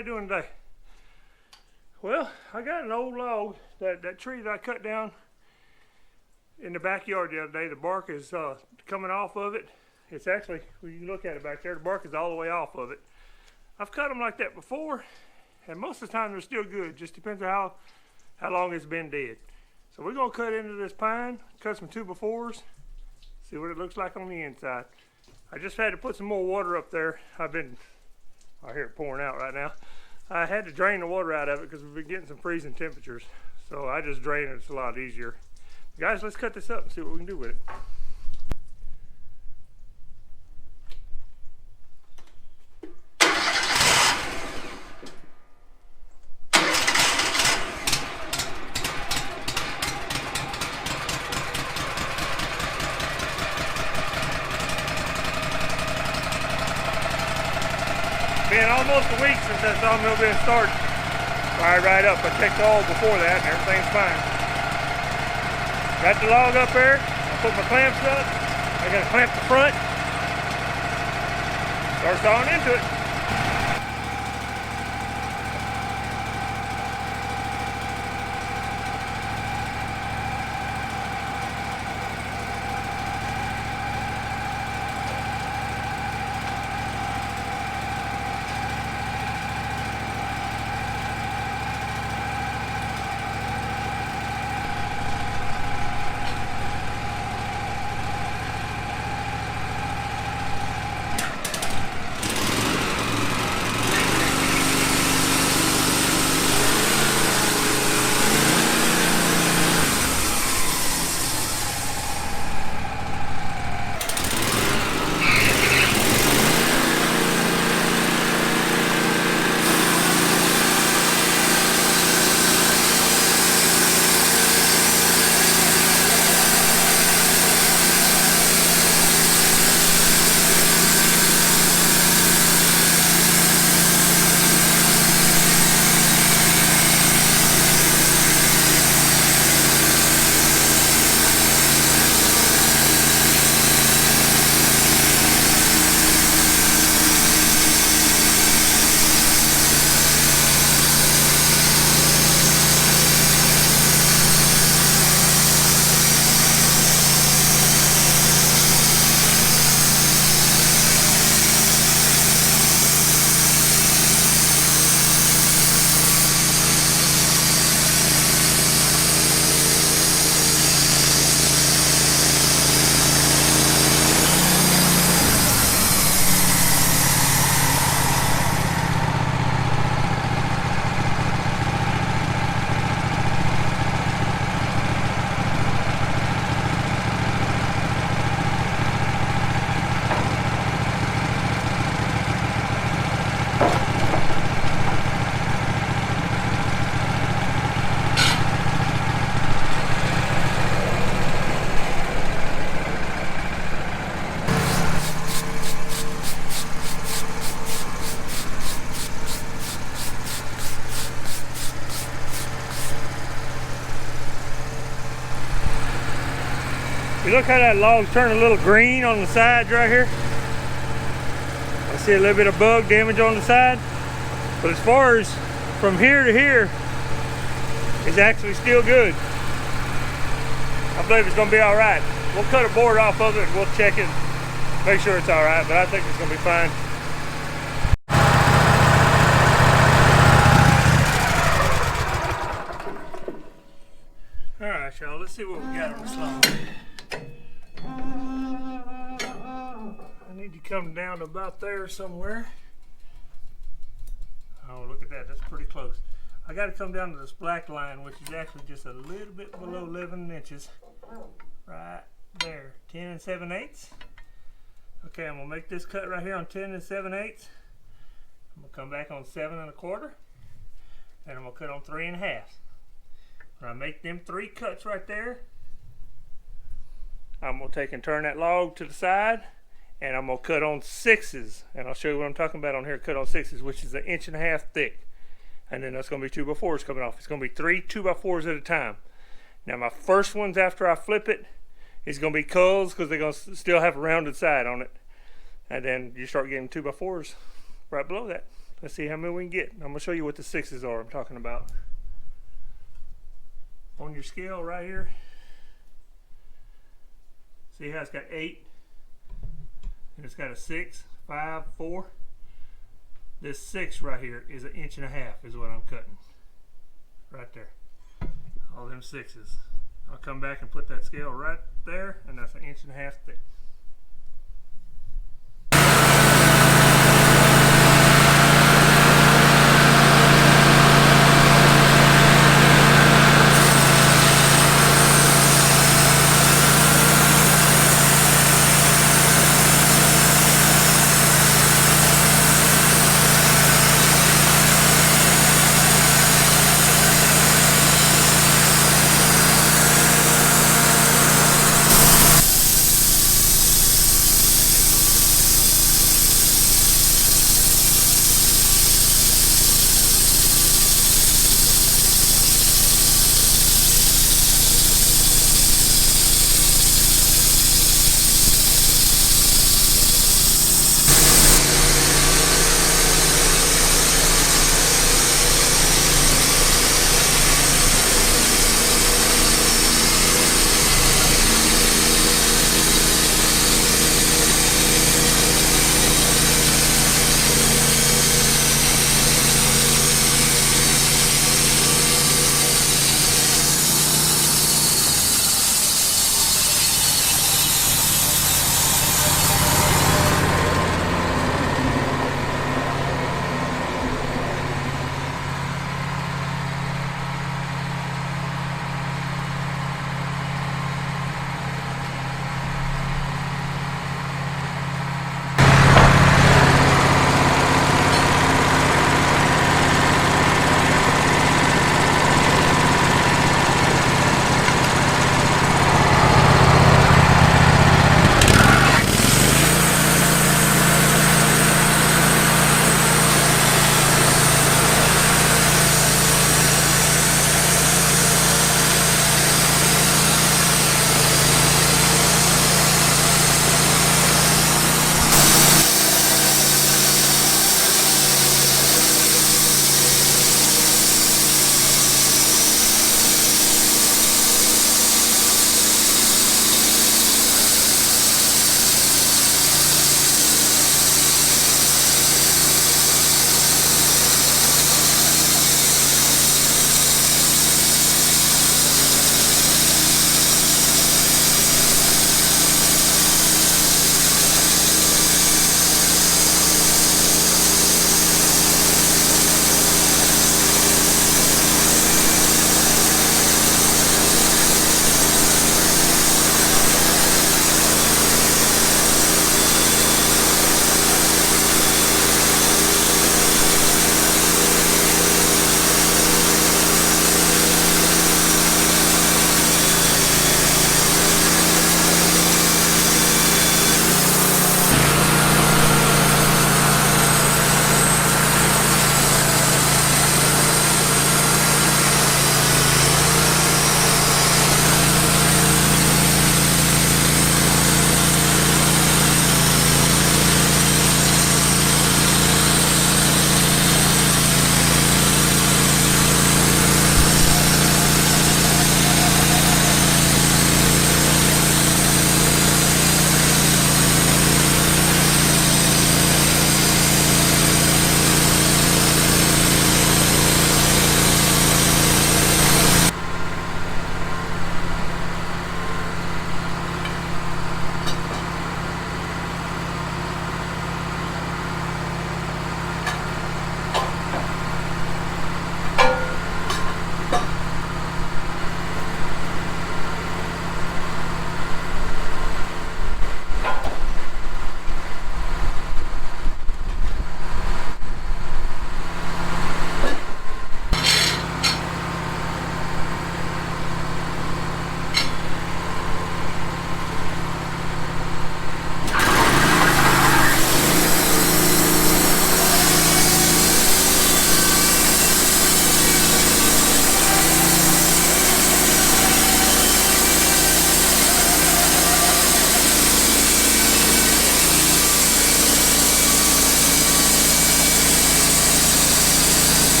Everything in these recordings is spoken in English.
everybody doing today? Well, I got an old log, that tree that I cut down in the backyard the other day. The bark is coming off of it. It's actually, when you look at it back there, the bark is all the way off of it. I've cut them like that before, and most of the time they're still good. Just depends on how long it's been dead. So we're gonna cut into this pine, cut some 2x4s, see what it looks like on the inside. I just had to put some more water up there. I hear it pouring out right now. I had to drain the water out of it because we've been getting some freezing temperatures. So I just drain it, it's a lot easier. Guys, let's cut this up and see what we can do with it. Been almost a week since that sawmill been started. Fired right up. I checked the oil before that and everything's fine. Got the log up there. I put my clamps up. I got to clamp the front. Start sawing into it. You look how that log's turning a little green on the sides right here. I see a little bit of bug damage on the side. But as far as from here to here, it's actually still good. I believe it's gonna be all right. We'll cut a board off of it and we'll check it, make sure it's all right, but I think it's gonna be fine. All right, y'all, let's see what we got on this log. I need to come down to about there somewhere. Oh, look at that, that's pretty close. I got to come down to this black line, which is actually just a little bit below 11 inches. Right there, 10 7/8. Okay, I'm gonna make this cut right here on 10 7/8. I'm gonna come back on 7 1/4, and I'm gonna cut on 3 1/2. When I make them 3 cuts right there, I'm gonna take and turn that log to the side, and I'm gonna cut on 6s, and I'll show you what I'm talking about on here. Cut on 6s, which is 1 1/2 inches thick, and then that's gonna be 2x4s coming off. It's gonna be 3 2x4s at a time. Now my first ones after I flip it is gonna be culls because they're gonna still have a rounded side on it, and then you start getting 2x4s right below that. Let's see how many we can get. I'm gonna show you what the 6s are I'm talking about. On your scale right here, see how it's got 8 and it's got a 6, 5, 4. This 6 right here is 1.5 inches is what I'm cutting. Right there. All them 6s. I'll come back and put that scale right there, and that's 1.5 inches thick.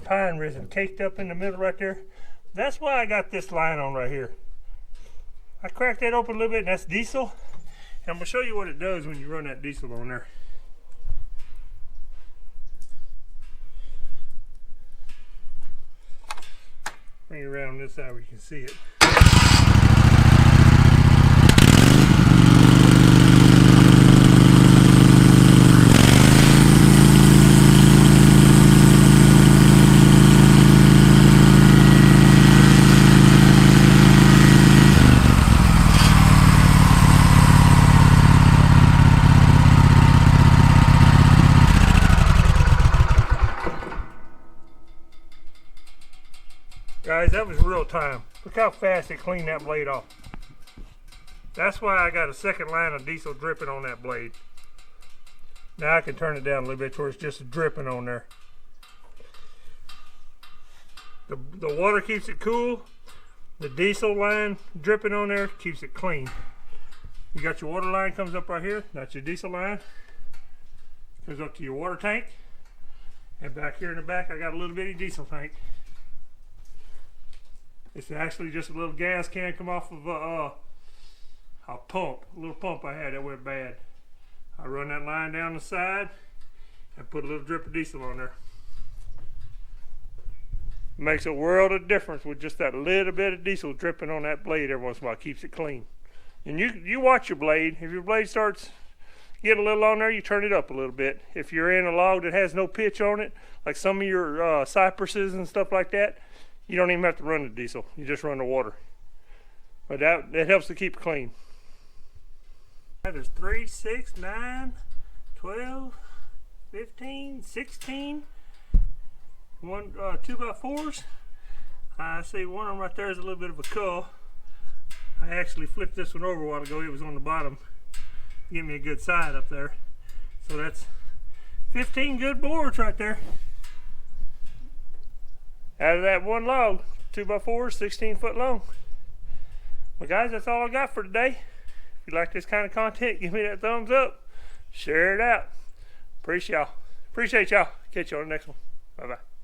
pine resin caked up in the middle right there. That's why I got this line on right here. I cracked that open a little bit, and that's diesel. And I'm gonna show you what it does when you run that diesel on there. Bring it around this side where you can see it. Guys, that was real time. Look how fast it cleaned that blade off. That's why I got a second line of diesel dripping on that blade. Now I can turn it down a little bit where it's just dripping on there. The water keeps it cool. The diesel line dripping on there keeps it clean. You got your water line comes up right here. That's your diesel line. Goes up to your water tank. And back here in the back I got a little bitty diesel tank. It's actually just a little gas can come off of a pump, a little pump I had that went bad. I run that line down the side and put a little drip of diesel on there. Makes a world of difference with just that little bit of diesel dripping on that blade every once in a while. Keeps it clean. And you watch your blade. If your blade starts getting a little on there, you turn it up a little bit. If you're in a log that has no pitch on it, like some of your cypresses and stuff like that, you don't even have to run the diesel. You just run the water. But that helps to keep it clean. There's 3, 6, 9, 12, 15, 16. 2x4s. I see one of them right there is a little bit of a cull. I actually flipped this one over a while ago. It was on the bottom. Give me a good side up there. So that's 15 good boards right there. Out of that one log, 2x4, 16 foot long. Well guys, that's all I got for today. If you like this kind of content, give me that thumbs up. Share it out. Appreciate y'all. Catch you on the next one. Bye bye.